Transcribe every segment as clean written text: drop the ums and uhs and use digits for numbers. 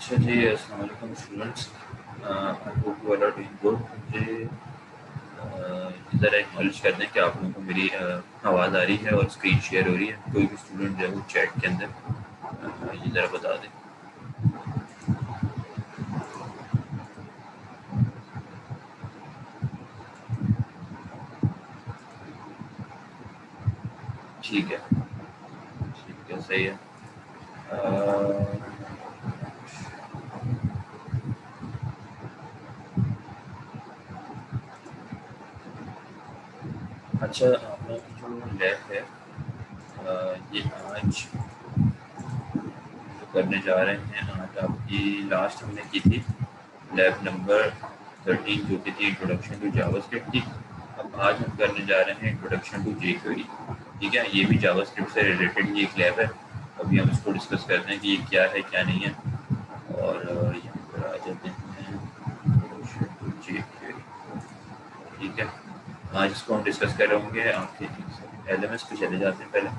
अच्छा जी, अस्सलाम वालेकुम students. I hope you all are doing good. मुझे ज़रा एक्नॉलेज कर दें कि आप लोगों को मेरी आवाज़ आ रही है और स्क्रीन शेयर हो रही है। कोई भी स्टूडेंट जो है वो चैट के अंदर ये ज़रा बता दें। ठीक है, सही है। अ, अच्छा, आप लोगों की जो लैब है ये आज जो करने जा रहे हैं, आज आपकी लास्ट हमने की थी लैब नंबर 13 जो कि थी इंट्रोडक्शन टू जावास्क्रिप्ट की। अब आज हम करने जा रहे हैं इंट्रोडक्शन टू जेक्वेरी। ठीक है, ये भी जावास्क्रिप्ट से रिलेटेड ही एक लैब है। अभी हम इसको डिस्कस करते हैं कि ये क्या है क्या नहीं है। और यहाँ पर आ जाते हैं इंट्रोडक्शन टू जेक्वेरी। ठीक है, आज इसको हम डिस्कस कर रहे होंगे। आपके एलएमएस पे चले जाते हैं पहले।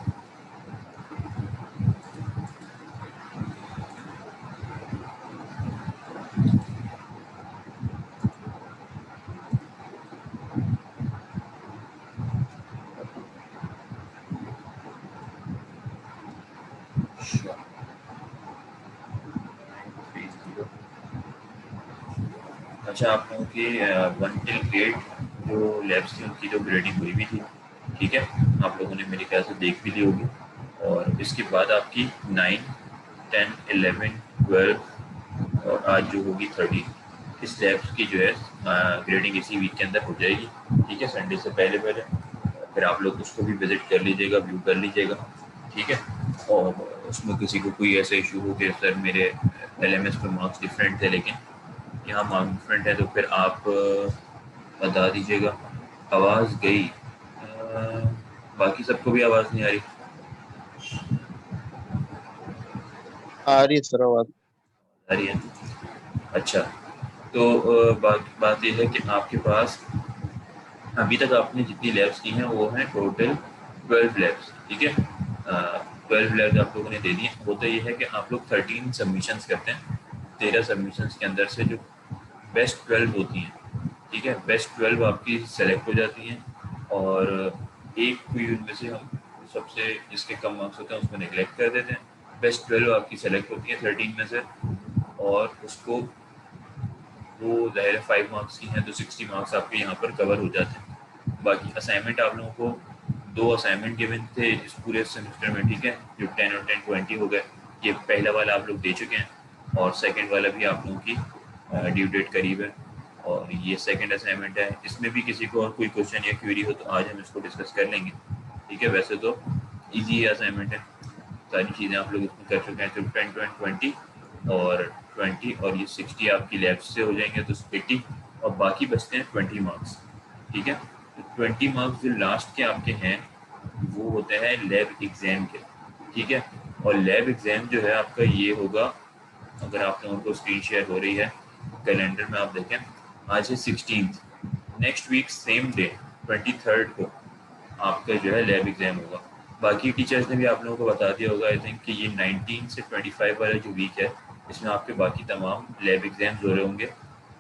अच्छा, आप लोगों की 1 till 8 जो लैब्स थी उनकी जो ग्रेडिंग हुई भी थी। ठीक है, आप लोगों ने मेरे ख्याल से देख भी ली होगी। और इसके बाद आपकी 9, 10, 11, 12 और आज जो होगी 13, इस लैब्स की जो है ग्रेडिंग इसी वीक के अंदर हो जाएगी। ठीक है, संडे से पहले पहले फिर आप लोग उसको भी विजिट कर लीजिएगा, व्यू कर लीजिएगा। ठीक है, और उसमें किसी को कोई ऐसा इशू हो कि सर मेरे एलएमएस पे मार्क्स डिफरेंट थे लेकिन यहाँ मार्क्स डिफरेंट है, तो फिर आप बता दीजिएगा। आवाज़ गई। बाकी सबको भी आवाज़ नहीं आ रही? आ रही है सर आवाज। आ रही है। अच्छा, तो बात यह है कि आपके पास अभी तक आपने जितनी लैब्स की हैं वो हैं टोटल 12 लैब्स। ठीक है, 12 लैब्स आप लोगों ने दे दी हैं। होता ये है कि आप लोग 13 सबमिशंस करते हैं। 13 सबमिशंस के अंदर से जो बेस्ट 12 होती हैं, ठीक है, बेस्ट 12 आपकी सेलेक्ट हो जाती हैं। और एक कोई उनमें से हम सबसे जिसके कम मार्क्स होते हैं उसको निगलेक्ट कर देते हैं। बेस्ट 12 आपकी सेलेक्ट होती है 13 में से, और उसको वो ज़ाहिर है 5 मार्क्स की हैं तो 60 मार्क्स आपके यहाँ पर कवर हो जाते हैं। बाकी असाइनमेंट आप लोगों को 2 असाइनमेंट गिवन थे इस पूरे सेमेस्टर में। ठीक है, जो 10 और 10-20 हो गए। ये पहला वाला आप लोग दे चुके हैं और सेकंड वाला भी आप लोगों की ड्यू डेट करीब है। और ये सेकंड असाइनमेंट है, इसमें भी किसी को और कोई क्वेश्चन या क्वेरी हो तो आज हम इसको डिस्कस कर लेंगे। ठीक है, वैसे तो ईजी असाइनमेंट है, सारी चीज़ें आप लोग इसमें कर चुके हैं। तो 10, 20 और 20 और ये 60 आपकी लैब से हो जाएंगे तो 80, और बाकी बचते हैं 20 मार्क्स। ठीक है, तो 20 मार्क्स जो लास्ट के आपके हैं वो होते हैं लैब एग्ज़ाम के। ठीक है, और लैब एग्ज़ाम जो है आपका ये होगा, अगर आप लोगों को स्क्रीन शेयर हो रही है कैलेंडर में आप देखें, आज है 16th, next week same day 23rd को आपका जो है लैब एग्ज़ाम होगा। बाकी टीचर्स ने भी आप लोगों को बता दिया होगा आई थिंक कि ये 19 से 25 वाला जो वीक है इसमें आपके बाकी तमाम लैब एग्ज़ाम्स हो रहे होंगे।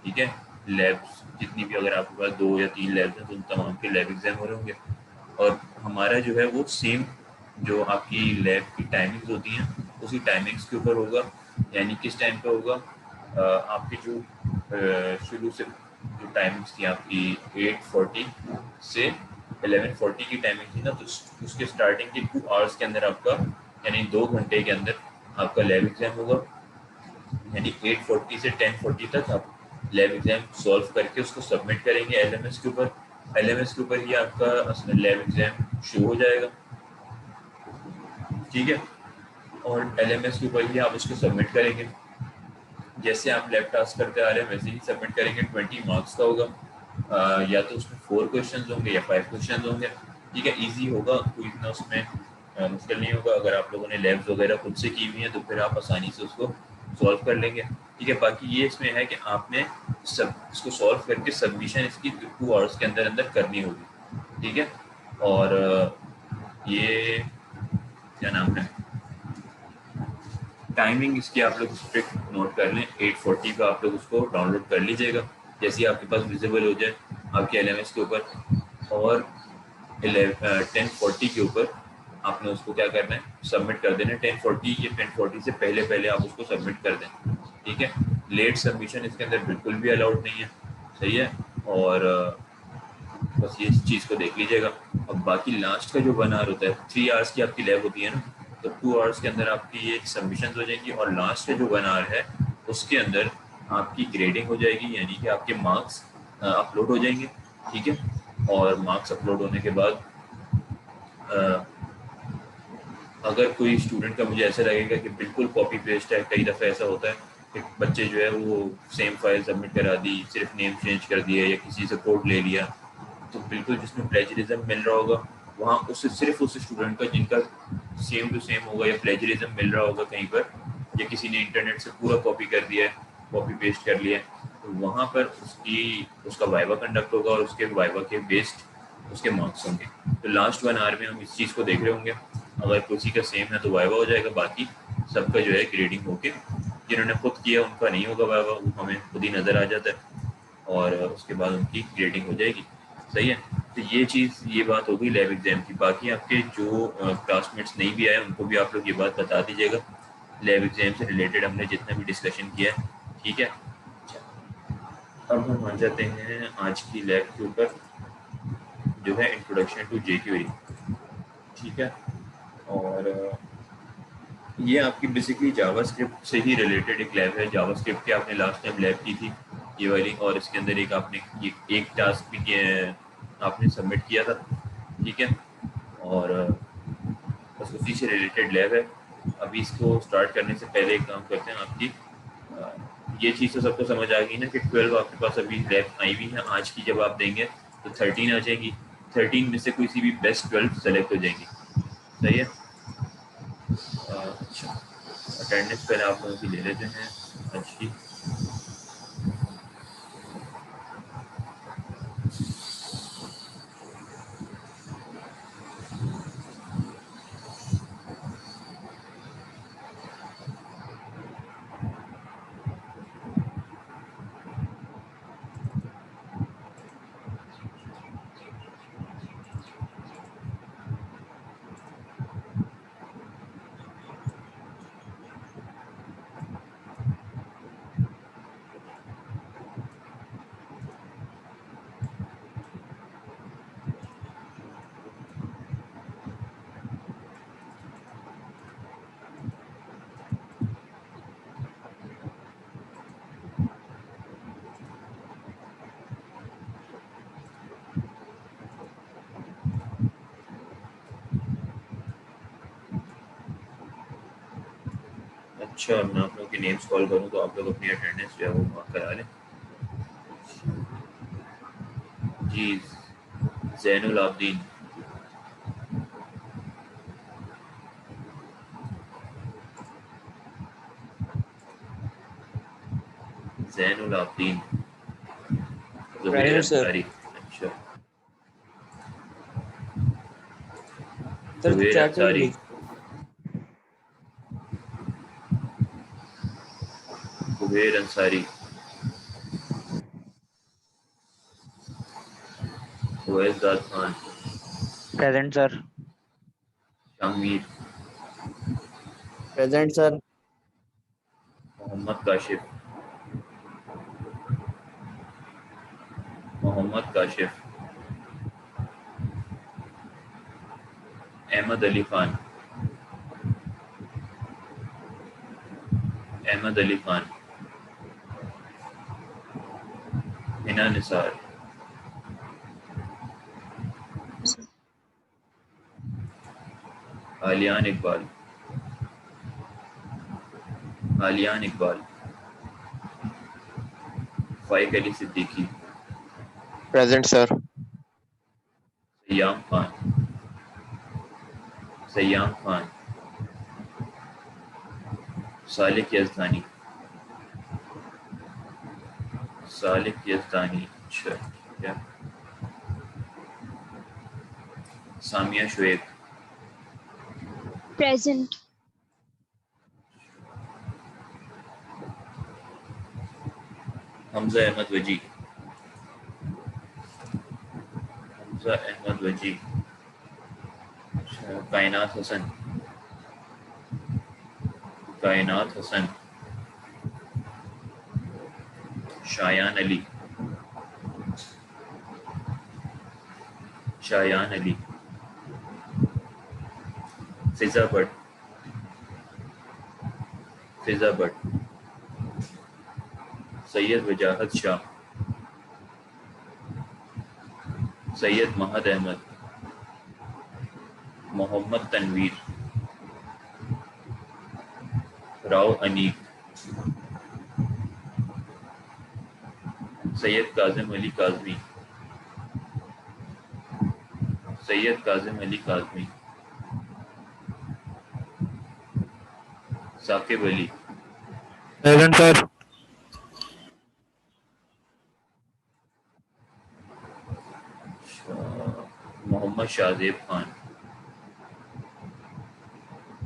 ठीक है, लैब्स जितनी भी अगर आपके पास 2 या 3 लैब्स हैं तो उन तमाम के लैब एग्ज़ाम हो रहे होंगे। और हमारा जो है वो सेम जो आपकी लैब की टाइमिंग्स होती हैं उसी टाइमिंग्स के ऊपर होगा। यानी किस टाइम पे होगा, आपकी जो शुरू से जो टाइमिंग्स थी आपकी 8:40 से 11:40 की टाइमिंग थी ना, तो उसके स्टार्टिंग के 2 आवर्स के अंदर आपका यानी 2 घंटे के अंदर आपका लैब एग्ज़ाम होगा। यानी 8:40 से 10:40 तक आप लैब एग्ज़ाम सॉल्व करके उसको सबमिट करेंगे एलएमएस के ऊपर। एलएमएस के ऊपर ही आपका लैब एग्ज़ाम शो हो जाएगा। ठीक है, और एलएमएस के ऊपर ही आप उसको सबमिट करेंगे। जैसे आप लैब टास्क करते आ रहे हैं वैसे ही सबमिट करेंगे। 20 मार्क्स का होगा। या तो उसमें 4 क्वेश्चंस होंगे या 5 क्वेश्चंस होंगे। ठीक है, इजी होगा, कोई इतना उसमें मुश्किल नहीं होगा। अगर आप लोगों ने लैब्स वगैरह खुद से की हुई हैं तो फिर आप आसानी से उसको सॉल्व कर लेंगे। ठीक है, बाकी ये इसमें है कि आपने सब इसको सॉल्व करके सबमिशन इसकी 2 आवर्स के अंदर अंदर करनी होगी। ठीक है, और ये क्या नाम है, टाइमिंग इसकी आप लोग स्ट्रिक्ट नोट कर लें, 8:40 का आप लोग उसको डाउनलोड कर लीजिएगा जैसे ही आपके पास विजिबल हो जाए आपके LMS के ऊपर, और 10:40 के ऊपर आपने उसको क्या करना है, सबमिट कर देना है। 10:40 या 10:40 से पहले पहले आप उसको सबमिट कर दें, ठीक है। लेट सबमिशन इसके अंदर बिल्कुल भी अलाउड नहीं है, सही है। और बस ये चीज़ को देख लीजिएगा। अब बाकी लास्ट का जो 1 आवर होता है, 3 आवर्स की आपकी लैब होती है ना, तो 2 आवर्स के अंदर आपकी ये सबमिशन हो जाएंगी, और लास्ट का जो 1 आवर है उसके अंदर आपकी ग्रेडिंग हो जाएगी, यानी कि आपके मार्क्स अपलोड हो जाएंगे, ठीक है। और मार्क्स अपलोड होने के बाद अगर कोई स्टूडेंट का मुझे ऐसा लगेगा कि बिल्कुल कॉपी पेस्ट है, कई दफ़ा ऐसा होता है कि बच्चे जो है वो सेम फाइल सबमिट करा दी, सिर्फ नेम चेंज कर दिया या किसी से कोड ले लिया, तो बिल्कुल जिसमें प्लेजरिज्म मिल रहा होगा वहाँ उससे सिर्फ उस स्टूडेंट का जिनका सेम टू सेम होगा या प्लेजरिज्म मिल रहा होगा कहीं पर, या किसी ने इंटरनेट से पूरा कॉपी कर दिया है, कॉपी पेस्ट कर लिया है, तो वहाँ पर उसका वाइवा कंडक्ट होगा और उसके वाइवा के बेस्ड उसके मार्क्स होंगे। तो लास्ट 1 आवर में हम इस चीज़ को देख रहे होंगे, अगर किसी का सेम है तो वाइवा हो जाएगा, बाकी सबका जो है ग्रेडिंग होके, जिन्होंने खुद किया उनका नहीं होगा वाइवा, वो हमें खुद ही नज़र आ जाता है, और उसके बाद उनकी ग्रेडिंग हो जाएगी, सही है। तो ये बात होगी लैब एग्जाम की। बाकी आपके जो क्लासमेट्स नहीं भी आए उनको भी आप लोग ये बात बता दीजिएगा, लैब एग्जाम से रिलेटेड हमने जितना भी डिस्कशन किया है, ठीक है। अब हम आ जाते हैं आज की लैब के ऊपर, जो है इंट्रोडक्शन टू JQuery, ठीक है। और ये आपकी बेसिकली जावास्क्रिप्ट से ही रिलेटेड एक लैब है। जावास्क्रिप्ट की आपने लास्ट टाइम लैब की थी ये वाली, और इसके अंदर एक आपने एक टास्क भी आपने सबमिट किया था, ठीक है। और बस उसी से रिलेटेड लैब है। अभी इसको स्टार्ट करने से पहले एक काम करते हैं, आपकी ये चीज़ तो सबको समझ आ गई ना कि 12 आपके पास अभी लैब आई हुई है, आज की जब आप देंगे तो 13 आ जाएगी, 13 में से कोई सी भी बेस्ट 12 सेलेक्ट हो जाएंगी, सही है। अच्छा, अटेंडेंस पहले आप लोगों की ले लेते हैं आज की। अच्छा, मैं आप लोगों के नेम्स कॉल करूँ तो आप लोग अपनी अटेंडेंस जो है वो मार्क करा लें। जी, जैनुल आबदीन, जैनुल आबदीन, ज़ुबैर प्रेजेंट सर। अंसारी। अच्छा, सर ज़ुबैर चैट में अंसारी, लिख। Zubair Ansari, Faiz Khan, present sir. Shamir, present sir. Mohammad Kashif, Mohammad Kashif, Ahmad Ali Khan, Ahmad Ali Khan, Hina Nisar, Aliyan Iqbal, Aliyan Iqbal, Faiq Ali Siddiqui, present sir. Sayam Khan, Sayam Khan, Salik Yazdani, Salik Yazdani, अच्छा ठीक है। सामिया शुएब, Present. हमजा अहमद वजी, हमजा अहमद वजी। कायनात हसन, कायनात हसन। शायान अली, शायान अली। फिजा भट्ट, फिजा Bhatt. Syed Wajahat Shah, Syed Mahad Ahmad. Mohammad Tanveer, Rao Aneeq. Syed Kazim Ali Kazmi, Syed Kazim Ali Kazmi. Saqib Ali, present sir. Mohammad Shahzeb Khan,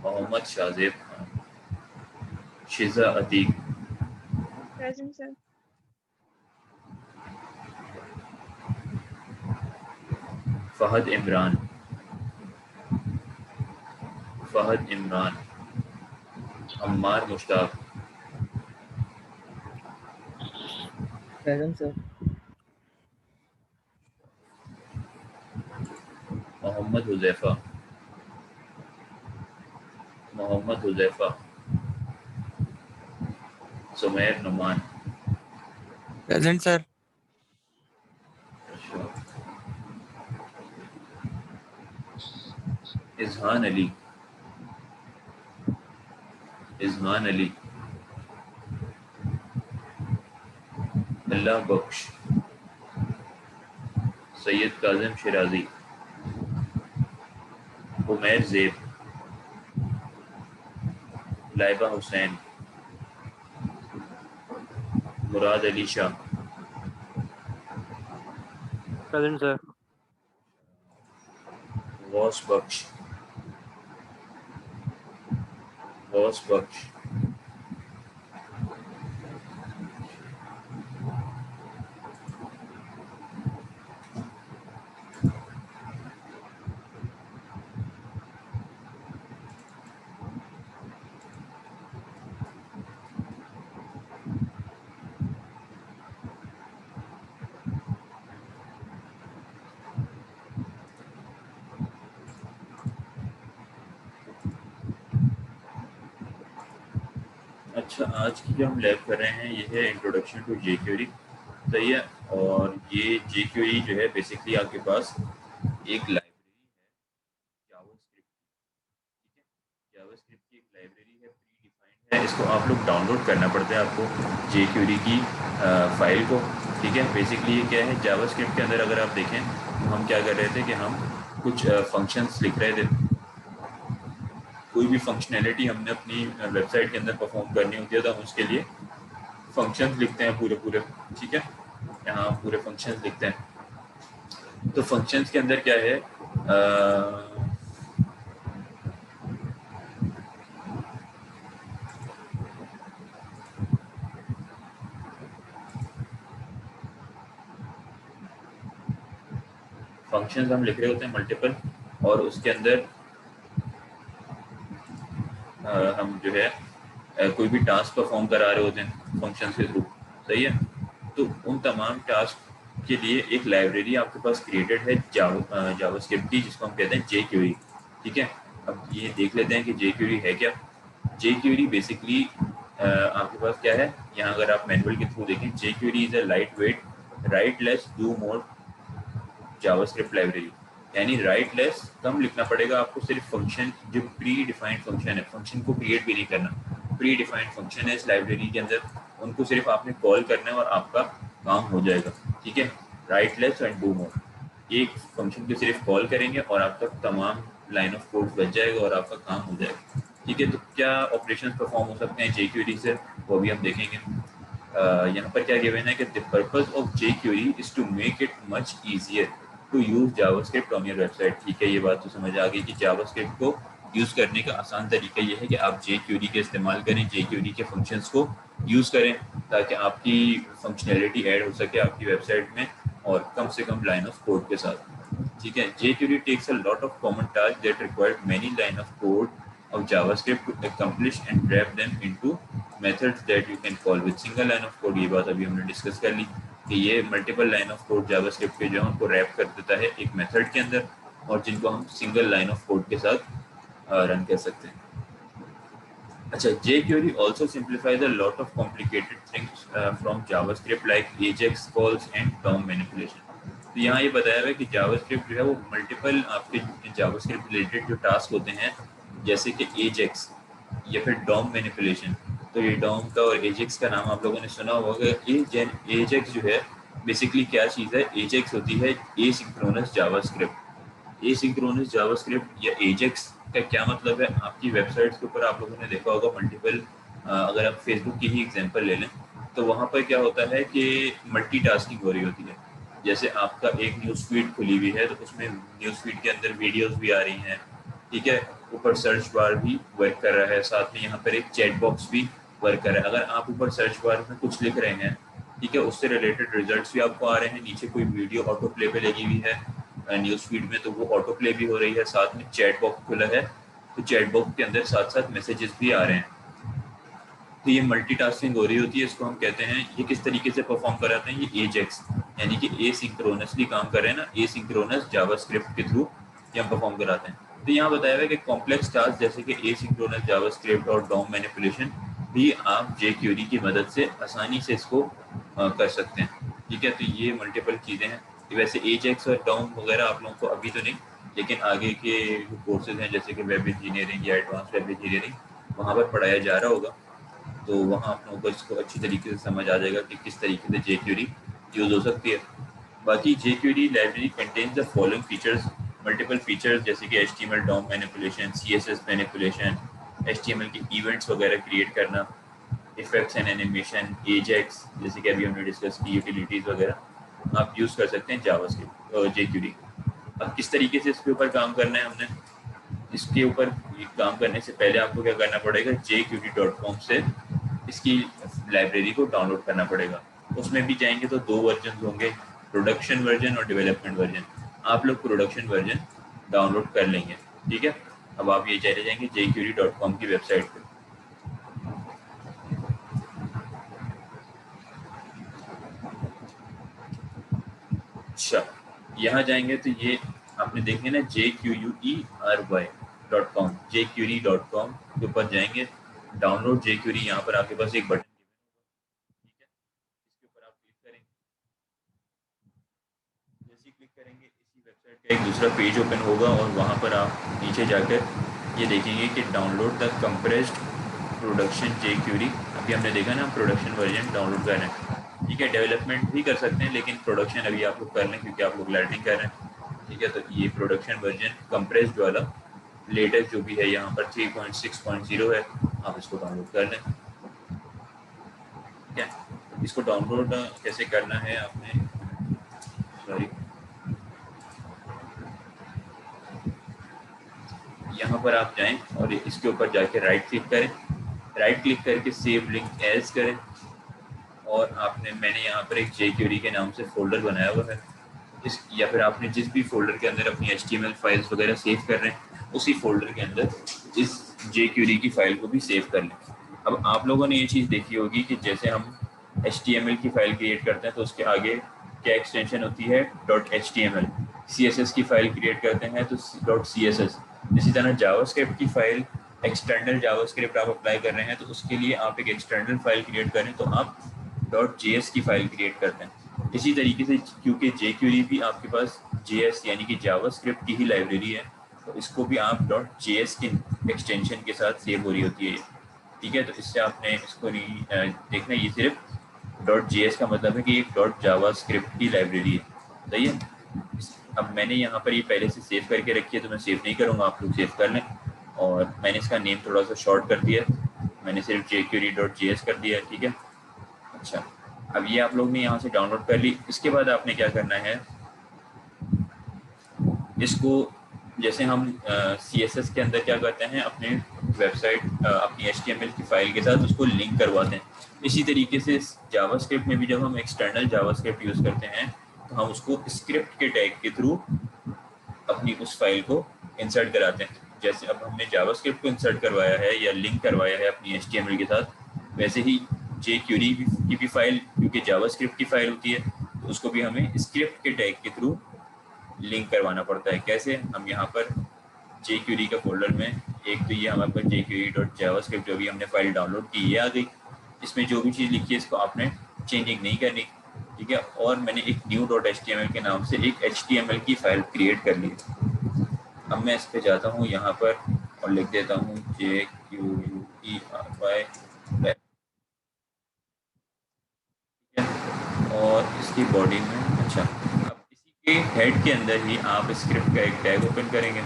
Mohammad Shahzeb Khan. Shiza Atiq, Present, sir. Fahad Imran, Fahad Imran. Ammar Mushtaq, present sir. Mohammad Huzaifa, Mohammad Huzaifa. Sumair Numan. Present sir. Izhan Ali, Izhan Ali. Allah Bakhsh, Syed Kazim Shirazi. Umair Zeb, Laiba Hussain. Murad Ali Shah, present sir. Ghaus बख्श, गौस बख्श। अच्छा, आज की जो हम लैब कर रहे हैं ये है इंट्रोडक्शन टू जे क्वेरी, सही है। और ये जे क्वेरी जो है बेसिकली आपके पास एक लाइब्रेरी है जावास्क्रिप्ट, ठीक है। जावास्क्रिप्ट की एक लाइब्रेरी है, प्री डिफाइंड है। इसको आप लोग डाउनलोड करना पड़ता है आपको जे क्वेरी की फाइल को, ठीक है। बेसिकली ये क्या है, जावास्क्रिप्ट के अंदर अगर आप देखें तो हम क्या कर रहे थे कि हम कुछ फंक्शंस लिख रहे थे। कोई भी फंक्शनैलिटी हमने अपनी वेबसाइट के अंदर परफॉर्म करनी होती है तो हम उसके लिए फंक्शंस लिखते हैं पूरे पूरे, ठीक है। यहाँ पूरे फंक्शंस लिखते हैं। तो फंक्शंस के अंदर क्या है, फंक्शंस हम लिख रहे होते हैं मल्टीपल, और उसके अंदर हम जो है कोई भी टास्क परफॉर्म करा रहे होते हैं फंक्शंस के थ्रू, सही है। तो उन तमाम टास्क के लिए एक लाइब्रेरी आपके पास क्रिएटेड है जावास्क्रिप्ट की, जिसको हम कहते हैं जे क्वेरी, ठीक है। अब ये देख लेते हैं कि जे क्वेरी है क्या। जे क्वेरी बेसिकली आपके पास क्या है, यहाँ अगर आप मैनुअल के थ्रू देखें, jQuery is a lightweight write less do more JavaScript library. यानी राइट लेस, कम लिखना पड़ेगा आपको, सिर्फ फंक्शन जो प्री डिफाइंड फंक्शन है, फंक्शन को क्रिएट भी नहीं करना, प्री डिफाइंड फंक्शन है इस लाइब्रेरी के अंदर, उनको सिर्फ आपने कॉल करना है और आपका काम हो जाएगा, ठीक है। Right less and do more, एक फंक्शन को सिर्फ कॉल करेंगे और आपका तमाम लाइन ऑफ कोड बच जाएगा और आपका काम हो जाएगा, ठीक है। तो क्या ऑपरेशन परफॉर्म हो सकते हैं जे क्वेरी से, वो भी हम देखेंगे। यहाँ पर क्या गिवन है कि the purpose of jQuery is to make it much easier to use JavaScript on your website, ठीक है। ये बात तो समझ आ गई कि जावास्क्रिप्ट को यूज़ करने का आसान तरीका ये है कि आप jQuery के इस्तेमाल करें, jQuery के फंक्शंस को यूज़ करें ताकि आपकी फंक्शनैलिटी ऐड हो सके आपकी वेबसाइट में और कम से कम लाइन ऑफ कोड के साथ। ठीक है, jQuery takes a lot of common tasks that require many line of code of JavaScript to accomplish and wrap them into methods that you can call with single line of code। ये बात अभी हमने discuss कर ली कि ये multiple line of code JavaScript के जो हमको रैप कर देता है एक मेथड के अंदर और जिनको हम सिंगल लाइन ऑफ कोड के साथ रन कर सकते हैं। अच्छा, jQuery also simplifies a lot of complicated things from JavaScript like AJAX calls and DOM manipulation। तो यहाँ ये बताया हुआ है कि JavaScript जो है वो मल्टीपल आपके JavaScript रिलेटेड जो टास्क होते हैं जैसे कि AJAX या फिर DOM मैनिपुलेशन, तो ये DOM का और AJAX का नाम आप लोगों ने सुना होगा। AJAX जो है बेसिकली क्या चीज़ है, AJAX होती है एसिंक्रोनस जावास्क्रिप्ट। एसिंक्रोनस जावास्क्रिप्ट या AJAX का क्या मतलब है, आपकी वेबसाइट्स के ऊपर आप लोगों ने देखा होगा मल्टीपल, अगर आप फेसबुक की ही एग्जांपल ले लें तो वहाँ पर क्या होता है कि मल्टीटास्किंग हो रही होती है। जैसे आपका एक न्यूज़ फीड खुली हुई है तो उसमें न्यूज़ फीड के अंदर वीडियोस भी आ रही हैं, ठीक है, ऊपर सर्च बार भी वर्क कर रहा है, साथ में यहाँ पर एक चैट बॉक्स भी वर्क कर रहा है। अगर आप ऊपर सर्च बार में कुछ लिख रहे हैं, ठीक है, उससे रिलेटेड रिजल्ट्स भी आपको आ रहे हैं, नीचे कोई वीडियो ऑटो प्ले पे लगी हुई है न्यूज़ फीड में तो वो ऑटो प्ले भी हो रही है, साथ में चैट बॉक्स खुला है तो चैट बॉक्स के अंदर साथ साथ मैसेजेस भी आ रहे हैं। तो ये मल्टीटास्किंग हो रही होती है, इसको हम कहते हैं, ये किस तरीके से परफॉर्म कराते हैं, ये AJAX यानी कि एसिंक्रोनसली काम कर रहे हैं ना, एसिंक्रोनस जावास्क्रिप्ट के थ्रू ये हम परफॉर्म कराते हैं। तो यहाँ बताया हुआ है कि कॉम्प्लेक्स टास्क जैसे कि एसिंक्रोनस जावास्क्रिप्ट और DOM मैनिपुलेशन भी आप jQuery की मदद से आसानी से इसको कर सकते हैं। ठीक है, तो ये मल्टीपल चीज़ें हैं। वैसे AJAX और DOM वगैरह आप लोगों को अभी तो नहीं, लेकिन आगे के जो कोर्सेज हैं जैसे कि वेब इंजीनियरिंग या एडवांस वेब इंजीनियरिंग वहाँ पर पढ़ाया जा रहा होगा, तो वहाँ आप लोगों को इसको अच्छी तरीके से समझ आ जाएगा कि किस तरीके से jQuery यूज़ हो सकती है। बाकी jQuery library contains the following features, multiple features जैसे कि HTML DOM manipulation, CSS manipulation, HTML के इवेंट्स वगैरह क्रिएट करना, इफेक्ट्स एंड एनिमेशन, AJAX जैसे कि अभी हमने डिस्कस की, यूटिलिटीज़ वगैरह आप यूज़ कर सकते हैं जावास्क्रिप्ट और jQuery। अब किस तरीके से इसके ऊपर काम करना है, हमने इसके ऊपर काम करने से पहले आपको क्या करना पड़ेगा, jQuery.com से इसकी लाइब्रेरी को डाउनलोड करना पड़ेगा। उसमें भी जाएंगे तो 2 वर्जन होंगे, प्रोडक्शन वर्जन और डेवलपमेंट वर्जन। आप लोग प्रोडक्शन वर्जन डाउनलोड कर लेंगे, ठीक है। अब आप ये चले जाएंगे jQuery.com की वेबसाइट पर। अच्छा, यहाँ जाएंगे तो ये आपने देखें ना jQuery.com, jQuery.com के ऊपर जाएंगे, डाउनलोड jQuery, यहाँ पर आपके पास एक बटन, ठीक है, इसके ऊपर आप क्लिक करेंगे। जैसे ही क्लिक करेंगे इसी वेबसाइट का एक दूसरा पेज ओपन होगा और वहाँ पर आप नीचे जाकर ये देखेंगे कि download the compressed production jQuery। अभी हमने देखा ना प्रोडक्शन वर्जन डाउनलोड कर रहे हैं, ठीक है, डेवलपमेंट भी कर सकते हैं लेकिन प्रोडक्शन अभी आप लोग कर लें क्योंकि आप लोग लर्निंग कर रहे हैं, ठीक है। तो ये प्रोडक्शन वर्जन कंप्रेस्ड वाला लेटेस्ट जो भी है यहाँ पर 3.6.0 है, आप इसको डाउनलोड कर लें, ठीक है। इसको डाउनलोड कैसे करना है आपने, सॉरी, यहाँ पर आप जाएं और इसके ऊपर जाके राइट क्लिक करें, राइट क्लिक करके सेव लिंक एज करें और मैंने यहाँ पर एक jQuery के नाम से फोल्डर बनाया हुआ है, इस या फिर आपने जिस भी फोल्डर के अंदर अपनी HTML फाइल्स वगैरह सेव कर रहे हैं उसी फोल्डर के अंदर इस jQuery की फाइल को भी सेव कर लें। अब आप लोगों ने ये चीज़ देखी होगी कि जैसे हम HTML की फाइल क्रिएट करते हैं तो उसके आगे क्या एक्सटेंशन होती है, .html, CSS की फाइल क्रिएट करते हैं तो .css। इसी तरह जावास्क्रिप्ट की फाइल, एक्सटर्नल जावास्क्रिप्ट आप अप्लाई कर रहे हैं तो उसके लिए आप एक एक्सटर्नल फाइल क्रिएट करें तो आप .js की फाइल क्रिएट करते हैं। इसी तरीके से क्योंकि jQuery भी आपके पास JS यानी कि जावास्क्रिप्ट की ही लाइब्रेरी है तो इसको भी आप .js के एक्सटेंशन के साथ सेव हो रही होती है, ठीक है। तो इससे आपने इसको नहीं देखना, ये सिर्फ .js का मतलब है कि एक .javascript की लाइब्रेरी है, सही है। अब मैंने यहाँ पर ये पहले से सेव करके रखी है तो मैं सेव नहीं करूँगा, आप लोग सेव कर लें। और मैंने इसका नेम थोड़ा सा शॉर्ट कर दिया, मैंने सिर्फ jQuery.js कर दिया, ठीक है। अच्छा, अब ये आप लोग ने यहाँ से डाउनलोड कर ली। इसके बाद आपने क्या करना है, इसको जैसे हम CSS के अंदर क्या करते हैं, अपने वेबसाइट अपनी HTML की फाइल के साथ उसको लिंक करवाते हैं, इसी तरीके से जावास्क्रिप्ट में भी जब हम एक्सटर्नल जावास्क्रिप्ट यूज़ करते हैं तो हम उसको स्क्रिप्ट के टैग के थ्रू अपनी उस फाइल को इंसर्ट कराते हैं। जैसे अब हमने जावास्क्रिप्ट को इंसर्ट करवाया है या लिंक करवाया है अपनी HTML के साथ, वैसे ही jQuery की भी फाइल, क्योंकि जावास्क्रिप्ट की फाइल होती है, तो उसको भी हमें स्क्रिप्ट के टैग के थ्रू लिंक करवाना पड़ता है। कैसे, हम यहाँ पर jQuery का फोल्डर में, एक तो ये हमारे पास jQuery.javascript जो भी हमने फाइल डाउनलोड की ये आ गई, इसमें जो भी चीज़ लिखी है इसको आपने चेंजिंग नहीं करनी, ठीक है। और मैंने एक new.html के नाम से एक HTML की फाइल क्रिएट कर ली। अब मैं इस पे जाता हूँ यहाँ पर और लिख देता हूँ JQuery, और इसकी बॉडी में, अच्छा, अब इसी के हेड के अंदर ही आप स्क्रिप्ट का एक टैग ओपन करेंगे,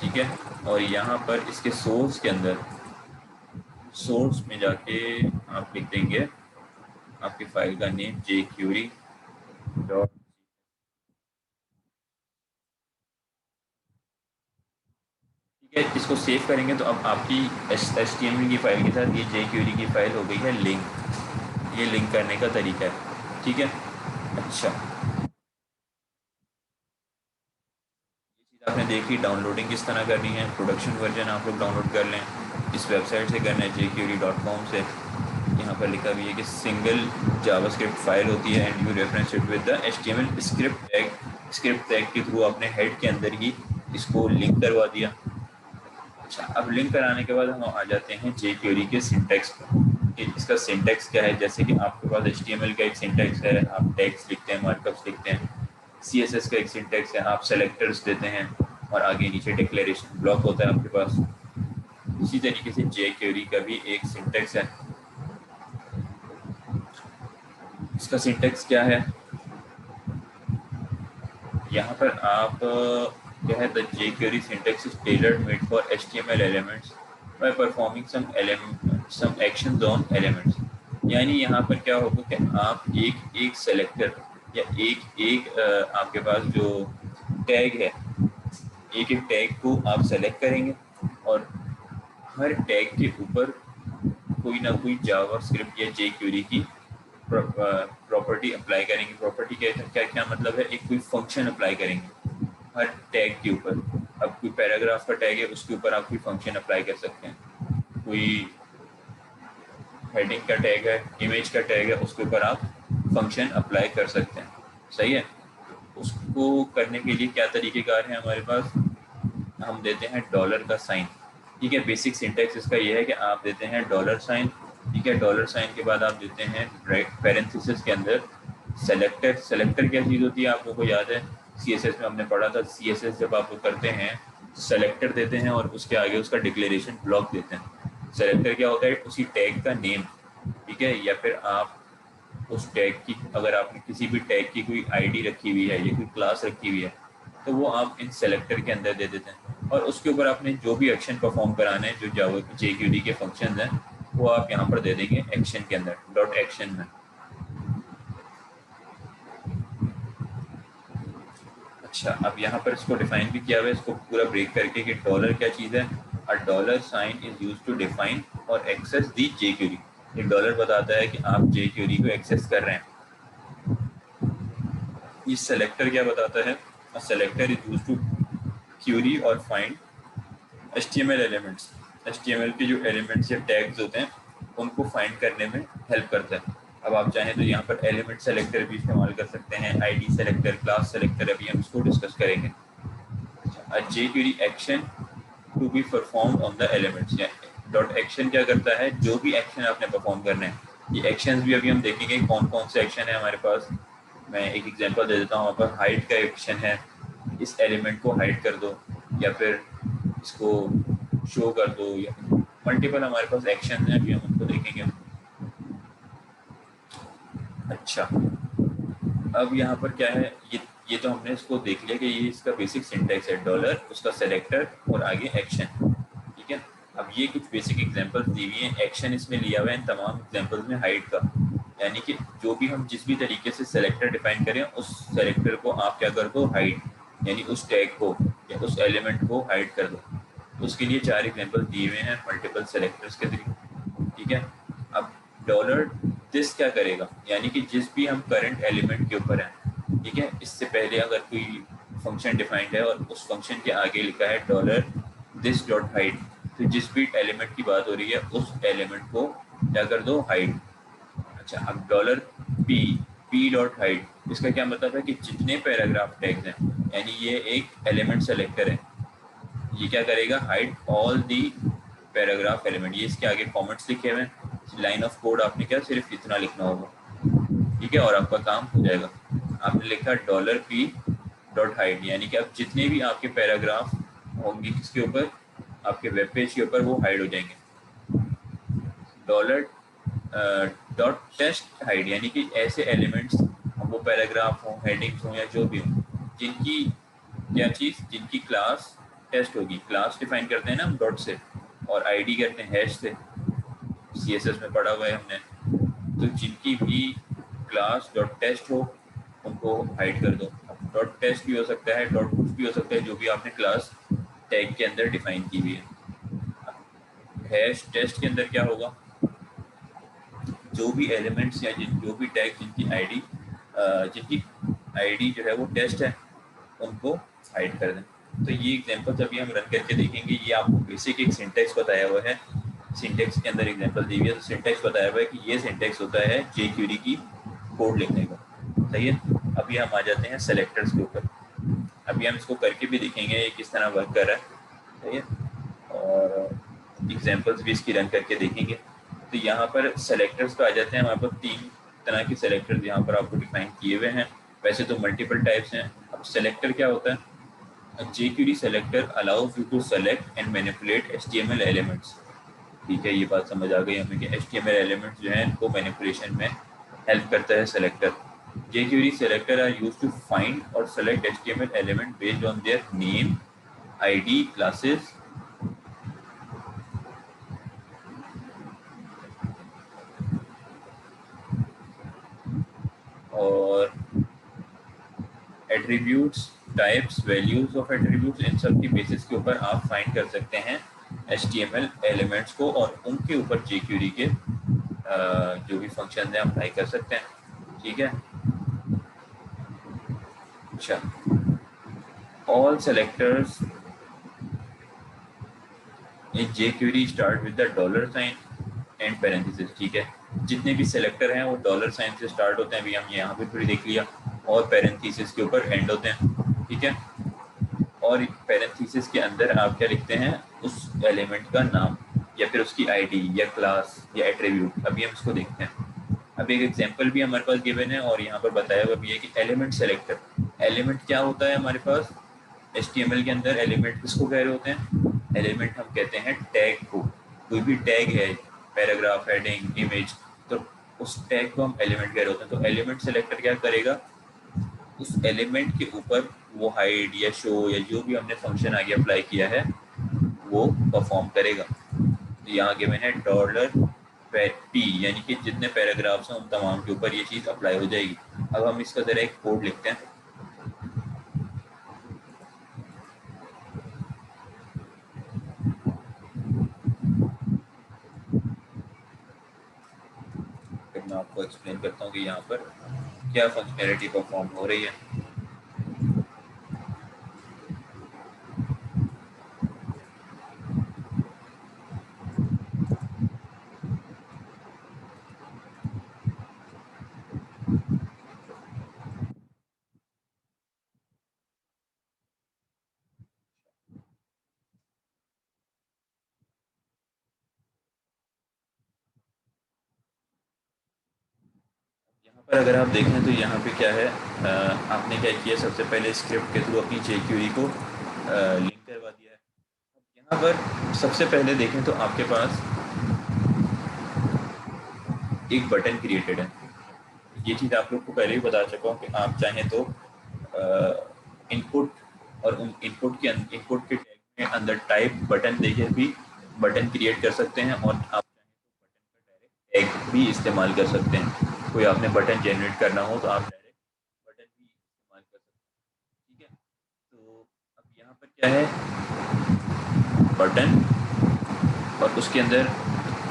ठीक है। और यहाँ पर इसके सोर्स के अंदर, सोर्स में जाके आप लिख देंगे आपकी फाइल का नेम jQuery डॉट, ठीक है। इसको सेव करेंगे तो अब आपकी HTML की फाइल के साथ ये jQuery की फाइल हो गई है लिंक। ये लिंक करने का तरीका है, ठीक है। अच्छा, आपने देखी डाउनलोडिंग किस तरह करनी है। प्रोडक्शन वर्जन आप लोग डाउनलोड कर लें, इस वेबसाइट से करना है jQuery.com से। यहाँ पर लिखा भी है कि सिंगल जावास्क्रिप्ट फाइल होती है and you reference it with the HTML script tag के थ्रू अपने हेड के अंदर ही इसको लिंक करवा दिया। अच्छा, अब लिंक कराने के बाद हम आ जाते हैं jQuery के सिंटैक्स पर कि इसका सिंटैक्स क्या है। जैसे कि आपके पास HTML का एक सिंटैक्स है, आप टैग्स लिखते हैं, मार्कअप्स लिखते हैं। CSS का एक सिंटैक्स है, आप सेलेक्टर्स देते हैं और आगे नीचे डिक्लेरेशन ब्लॉक होता है आपके पास। इसी तरीके से jQuery का भी एक सिंटैक्स है। इसका सिंटैक्स क्या है, यहाँ पर आप क्या है, the jQuery syntax is tailor made for HTML elements by performing some actions on elements। यानी यहाँ पर क्या होगा कि आप एक सेलेक्टर या आपके पास जो टैग है, एक टैग को आप सेलेक्ट करेंगे और हर टैग के ऊपर कोई ना कोई जावास्क्रिप्ट या jQuery की प्रॉपर्टी अप्लाई करेंगे। प्रॉपर्टी क्या क्या मतलब है, एक कोई फंक्शन अप्लाई करेंगे हर टैग के ऊपर। अब कोई पैराग्राफ का टैग है, उसके ऊपर आप कोई फंक्शन अप्लाई कर सकते हैं। कोई हेडिंग का टैग है, इमेज का टैग है, उसके ऊपर आप फंक्शन अप्लाई कर सकते हैं, सही है। उसको करने के लिए क्या तरीकेकार है हमारे पास, हम देते हैं डॉलर का साइन, ठीक है। बेसिक सिंटैक्स इसका ये है कि आप देते हैं डॉलर साइन, ठीक है। डॉलर साइन के बाद आप देते हैं पैरेंथेसिस के अंदर सेलेक्टर। सेलेक्टर क्या चीज़ होती है आप लोगों को याद है, CSS में हमने पढ़ा था। CSS जब आप लोग करते हैं सेलेक्टर देते हैं और उसके आगे उसका डिक्लेरेशन ब्लॉक देते हैं। सेलेक्टर क्या होता है, उसी टैग का नेम, ठीक है। या फिर आप उस टैग की, अगर आपने किसी भी टैग की कोई ID रखी हुई है या कोई क्लास रखी हुई है तो वो आप इन सेलेक्टर के अंदर दे देते हैं और उसके ऊपर आपने जो भी एक्शन परफॉर्म कराने हैं, जो jQuery के फंक्शन हैं, वो आप यहाँ पर दे देंगे एक्शन के अंदर, डॉट एक्शन में। अच्छा, अब यहाँ पर इसको डिफाइन भी किया हुआ है, इसको पूरा ब्रेक करके कि डॉलर क्या चीज़ है। A dollar sign is used to define और एक्सेस दी jQuery। ये डॉलर बताता है कि आप jQuery को एक्सेस कर रहे हैं। ये सेलेक्टर क्या बताता है, a selector is used to query और फाइंड HTML एलिमेंट्स। HTML के जो एलिमेंट्स या टैग्स होते हैं उनको फाइंड करने में हेल्प करता है। अब आप चाहें तो यहाँ पर एलिमेंट सेलेक्टर भी इस्तेमाल कर सकते हैं, ID सेलेक्टर, क्लास सेलेक्टर, अभी हम इसको डिस्कस करेंगे। A jQuery action to be performed on the elements. Dot action क्या करता है, जो भी एक्शन आपने परफॉर्म करने हैं। ये एक्शंस भी अभी हम देखेंगे कौन कौन से एक्शन है हमारे पास। मैं एक एग्जांपल दे देता हूँ, वहाँ पर हाइड का एक्शन है, इस एलिमेंट को हाइड कर दो या फिर इसको शो कर दो, या मल्टीपल हमारे पास एक्शन है, अभी हम उनको देखेंगे। अच्छा, अब यहाँ पर क्या है, ये तो हमने इसको देख लिया कि ये इसका बेसिक सिंटैक्स है, डॉलर, उसका सेलेक्टर और आगे एक्शन, ठीक है। अब ये कुछ बेसिक एग्जांपल्स दी हुई हैं, एक्शन इसमें लिया हुआ है इन तमाम एग्जांपल्स में हाइड का, यानी कि जो भी हम जिस भी तरीके से सेलेक्टर डिफाइन करें उस सेलेक्टर को आप क्या कर दो, हाइड। यानी उस टैग को या उस एलिमेंट को हाइड कर दो। उसके लिए 4 एग्जांपल दिए हुए हैं मल्टीपल सेलेक्टर्स के थ्रू, ठीक है। अब डॉलर दिस क्या करेगा, यानी कि जिस भी हम करंट एलिमेंट के ऊपर हैं, ठीक है, इससे पहले अगर कोई फंक्शन डिफाइंड है और उस फंक्शन के आगे लिखा है डॉलर दिस डॉट हाइड, तो जिस भी एलिमेंट की बात हो रही है उस एलिमेंट को क्या कर दो, हाइड। अच्छा, अब dollar P P dot hide, इसका क्या मतलब है कि जितने पैराग्राफ टैग्स हैं, यानी ये एक एलिमेंट सेलेक्टर है, ये क्या करेगा, hide all the paragraph element. ये इसके आगे कमेंट्स लिखे हुए हैं, लाइन ऑफ कोड आपने क्या सिर्फ इतना लिखना होगा, ठीक है, और आपका काम हो जाएगा। आपने लिखा डॉलर पी डॉट हाइड, यानी कि अब जितने भी आपके पैराग्राफ होंगे किसके ऊपर, आपके वेब पेज के ऊपर, वो हाइड हो जाएंगे। डॉलर डॉट टेस्ट हाइड, यानी कि ऐसे एलिमेंट्स, वो पैराग्राफ हो, हेडिंग्स हो या जो भी हो, जिनकी क्या चीज़, जिनकी क्लास टेस्ट होगी। क्लास डिफाइन करते हैं ना हम डॉट से, और आईडी करते हैं हैश से, सीएसएस में पढ़ा हुआ है हमने। तो जिनकी भी क्लास डॉट टेस्ट हो उनको हाइड कर दो। डॉट टेस्ट भी हो सकता है, डॉट कुछ भी हो सकता है, जो भी आपने क्लास टैग के अंदर डिफाइन की हुई है। हैश टेस्ट के अंदर क्या होगा, जो भी एलिमेंट्स या जो भी टैग जिनकी आईडी जो है वो टेस्ट है, उनको हाइड कर दें। तो ये एग्जांपल्स अभी हम रन करके देखेंगे। ये आपको बेसिक एक सिंटेक्स बताया हुआ है, सिंटेक्स के अंदर एग्जांपल दी हुई है। तो सिंटेक्स बताया हुआ है कि ये सिंटेक्स होता है जेक्यूरी की कोड लिखने का, सही है। अभी हम आ जाते हैं सेलेक्टर्स के ऊपर। अभी हम इसको करके भी देखेंगे ये किस तरह वर्क कर रहा है, सही है, और एग्जांपल्स भी इसकी रन करके देखेंगे। तो यहाँ पर सेलेक्टर्स पे आ जाते हैं। हमारे पास 3 तरह के सेलेक्टर्स यहाँ पर आपको डिफाइन किए हुए हैं। वैसे तो मल्टीपल टाइप्स हैं। अब सेलेक्टर क्या होता है, jQuery selector allows you to select and manipulate HTML elements, ठीक है। ये बात समझ आ गई हमें कि HTML elements जो हैं इनको मैनिपुलेशन में हेल्प करता है selector. jQuery selector are used to find or select HTML element based on their name, ID, classes और attributes, types, values of attributes. इन सब की बेसिस के ऊपर आप फाइंड कर सकते हैं HTML एलिमेंट्स को, और उनके ऊपर jQuery के जो भी फंक्शन है अप्लाई कर सकते हैं, ठीक है। अच्छा, all selectors in jQuery start with the dollar sign and parenthesis, ठीक है। जितने भी सेलेक्टर हैं वो डॉलर साइन से स्टार्ट होते हैं, अभी हम यहाँ पे थोड़ी देख लिया, और पैरेंथेसिस के ऊपर एंड होते हैं, ठीक है। और पैरेंथेसिस के अंदर आप क्या लिखते हैं, उस एलिमेंट का नाम या फिर उसकी आईडी या क्लास या एट्रीब्यूट। अभी हम इसको देखते हैं। अब एक एग्जांपल भी हमारे पास गिवन है और यहाँ पर बताया हुआ भी है कि एलिमेंट सेलेक्टर। एलिमेंट क्या होता है हमारे पास HTML के अंदर, एलिमेंट किसको कह रहे होते हैं, एलिमेंट हम कहते हैं टैग को। कोई भी टैग है, पैराग्राफ, हेडिंग, इमेज, तो उस टैग को हम एलिमेंट कह रहे होते हैं। तो एलिमेंट सेलेक्टर क्या करेगा, उस एलिमेंट के ऊपर वो हाइड या शो या जो भी हमने फंक्शन आगे अप्लाई किया है वो परफॉर्म करेगा। तो यहाँ गिवन है डॉलर पी, यानी कि जितने पैराग्राफ्स हैं उन तमाम के ऊपर ये चीज़ अप्लाई हो जाएगी। अब हम इसका ज़रा एक कोड लिखते हैं। फिर मैं आपको एक्सप्लेन करता हूँ कि यहाँ पर क्या फंक्शनैलिटी परफॉर्म हो रही है। यहाँ पर अगर आप देखें तो यहाँ पे क्या है, आपने क्या किया, सबसे पहले स्क्रिप्ट के थ्रू अपनी jQuery को लिंक करवा दिया है। यहाँ पर सबसे पहले देखें तो आपके पास एक बटन क्रिएटेड है। ये चीज़ आप लोग को पहले ही बता चुका हूँ कि आप चाहें तो इनपुट और उन इनपुट के टैग में अंदर टाइप बटन देके भी बटन क्रिएट कर सकते हैं, और आप चाहें तो बटन का डायरेक्ट टैग भी इस्तेमाल कर सकते हैं। कोई आपने बटन जनरेट करना हो तो आप डायरेक्ट बटन भी इस्तेमाल कर सकते हैं, ठीक है। क्या है, बटन, और उसके अंदर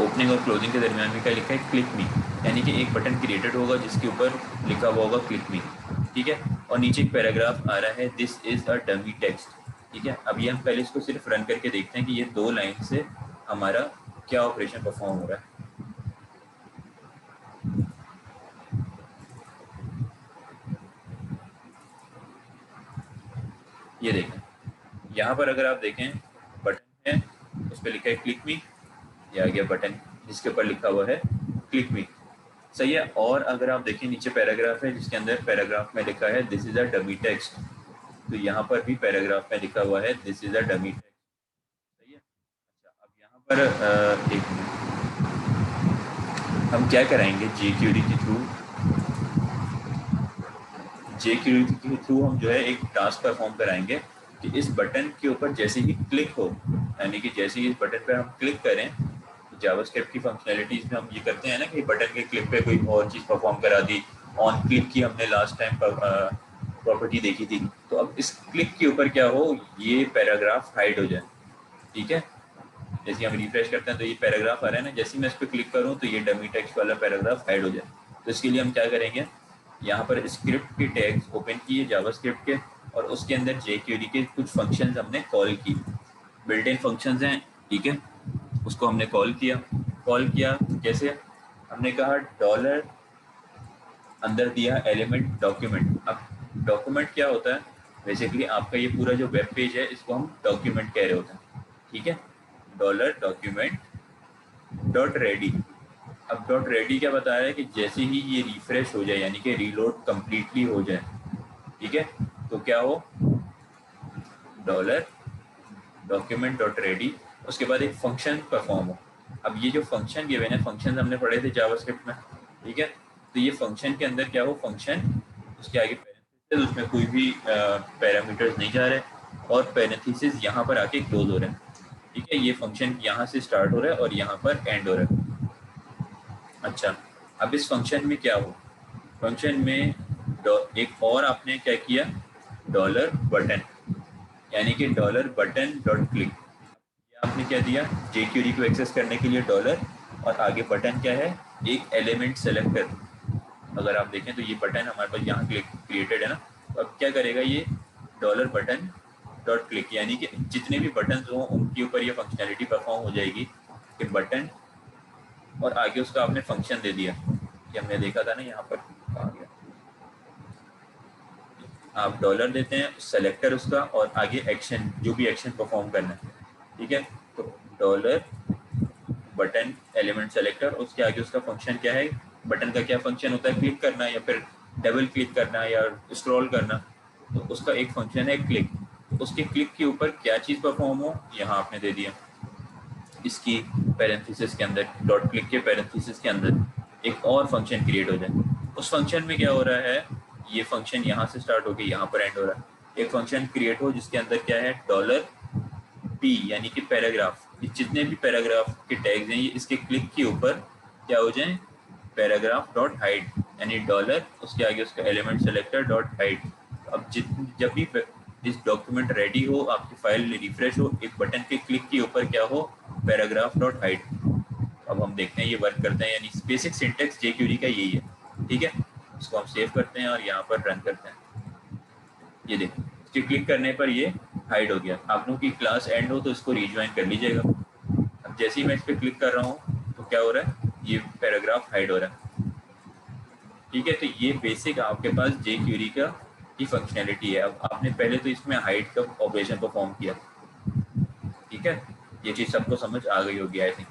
ओपनिंग और क्लोजिंग के दरमियान में क्या लिखा है, क्लिक मी, यानी कि एक बटन क्रिएटेड होगा जिसके ऊपर लिखा हुआ होगा क्लिक मी, ठीक है। और नीचे एक पैराग्राफ आ रहा है, this is a dummy text, ठीक है। अब ये हम पहले इसको सिर्फ रन करके देखते हैं कि ये 2 लाइन से हमारा क्या ऑपरेशन परफॉर्म हो रहा है। ये देखें, यहाँ पर अगर आप देखें बटन है, उस पर लिखा है क्लिक मी, ये आ गया बटन जिसके ऊपर लिखा हुआ है क्लिक मी, सही है। और अगर आप देखें नीचे पैराग्राफ है जिसके अंदर पैराग्राफ में लिखा है this is a dummy text, तो यहाँ पर भी पैराग्राफ में लिखा हुआ है this is a dummy text, सही है। अच्छा, अब यहाँ पर एक हम क्या कराएंगे, जेक्यूरी के थ्रू हम जो है एक टास्क परफॉर्म कराएंगे कि इस बटन के ऊपर जैसे ही क्लिक हो, यानी कि जैसे ही इस बटन पर हम क्लिक करें, जावास्क्रिप्ट की फंक्शनैलिटीज में हम ये करते हैं ना कि बटन के क्लिक पे कोई और चीज़ परफॉर्म करा दी, ऑन क्लिक की हमने लास्ट टाइम प्रॉपर्टी देखी थी, तो अब इस क्लिक के ऊपर क्या हो, ये पैराग्राफ हाइड हो जाए, ठीक है। जैसे हम रिफ्रेश करते हैं तो ये पैराग्राफ आ रहा है ना, जैसे ही मैं इस पर क्लिक करूँ तो ये डमी टेक्स्ट वाला पैराग्राफ हाइड हो जाए। तो इसके लिए हम क्या करेंगे, यहाँ पर स्क्रिप्ट के टैग्स ओपन किए जावास्क्रिप्ट के, और उसके अंदर जेक्यूरी के कुछ फंक्शंस हमने कॉल की, बिल्ट इन फंक्शंस हैं, ठीक है। उसको हमने कॉल किया तो कैसे, हमने कहा डॉलर, अंदर दिया एलिमेंट डॉक्यूमेंट। अब डॉक्यूमेंट क्या होता है, बेसिकली आपका ये पूरा जो वेब पेज है इसको हम डॉक्यूमेंट कह रहे होते हैं, ठीक है। डॉलर डॉक्यूमेंट डॉट रेडी, अब डॉट रेडी क्या बता रहा है कि जैसे ही ये रिफ्रेश हो जाए, यानी कि रीलोड कंप्लीटली हो जाए, ठीक है, तो क्या हो, डॉलर डॉक्यूमेंट डॉट रेडी, उसके बाद एक फंक्शन परफॉर्म हो। अब ये जो फंक्शन गिवन है, फंक्शन हमने पढ़े थे जावास्क्रिप्ट में, ठीक है। तो ये फंक्शन के अंदर क्या हो, फंक्शन उसके आगे पैरेंथेसिस, उसमें कोई भी पैरामीटर्स नहीं जा रहे, और पैरेंथेसिस यहाँ पर आके क्लोज हो रहे हैं, ठीक है। ये फंक्शन यहाँ से स्टार्ट हो रहा है और यहाँ पर एंड हो रहा है। अच्छा, अब इस फंक्शन में क्या हो, फंक्शन में एक और आपने क्या किया, डॉलर बटन, यानी कि डॉलर बटन डॉट क्लिक, आपने क्या दिया, जेक्यूरी को एक्सेस करने के लिए डॉलर, और आगे बटन क्या है, एक एलिमेंट सेलेक्ट कर। अगर आप देखें तो ये बटन हमारे पास यहाँ क्रिएटेड है ना, तो अब क्या करेगा ये डॉलर बटन डॉट क्लिक, यानी कि जितने भी बटन हों उनके ऊपर ये फंक्शनैलिटी परफॉर्म हो जाएगी कि बटन, और आगे उसका आपने फंक्शन दे दिया, कि हमने देखा था ना यहाँ पर आ गया, आप डॉलर देते हैं सेलेक्टर उसका, और आगे एक्शन, जो भी एक्शन परफॉर्म करना है, ठीक है। तो डॉलर बटन एलिमेंट सेलेक्टर, उसके आगे उसका फंक्शन क्या है, बटन का क्या फंक्शन होता है, क्लिक करना या फिर डबल क्लिक करना या स्क्रॉल करना, तो उसका एक फंक्शन है क्लिक। तो उसके क्लिक के ऊपर क्या चीज़ परफॉर्म हो, यहाँ आपने दे दिया इसकी पैरेंथेसिस के अंदर, डॉट क्लिक के पैरेंथेसिस के अंदर एक और फंक्शन क्रिएट हो जाए। उस फंक्शन में क्या हो रहा है, ये फंक्शन यहाँ से स्टार्ट होकर यहाँ पर एंड हो रहा है। एक फंक्शन क्रिएट हो जिसके अंदर क्या है, डॉलर पी, यानी कि पैराग्राफ, जितने भी पैराग्राफ के टैग्स हैं ये इसके क्लिक के ऊपर क्या हो जाए, पैराग्राफ डॉट हाइड, यानी डॉलर उसके आगे उसका एलिमेंट सेलेक्टर डॉट हाइड। अब जब भी इस डॉक्यूमेंट रेडी हो, आपकी फाइल रिफ्रेश हो, एक बटन के क्लिक के ऊपर क्या हो, पैराग्राफ डॉट हाइड। अब हम देखते हैं ये वर्क करते हैं, यानी बेसिक सिंटेक्स जेक्यूरी का यही है, ठीक है। इसको हम सेव करते हैं और यहाँ पर रन करते हैं। ये देखो, इसके क्लिक करने पर ये हाइड हो गया। आप लोगों की क्लास एंड हो तो इसको रिज्वाइन कर लीजिएगा। अब जैसे ही मैं इस पर क्लिक कर रहा हूँ तो क्या हो रहा है, ये पैराग्राफ हाइड हो रहा है, ठीक है। तो ये बेसिक आपके पास जेक्यूरी का की फंक्शनैलिटी है। अब आपने पहले तो इसमें हाइड का ऑपरेशन परफॉर्म किया, ठीक है। ये चीज़ सबको समझ आ गई होगी आई थिंक।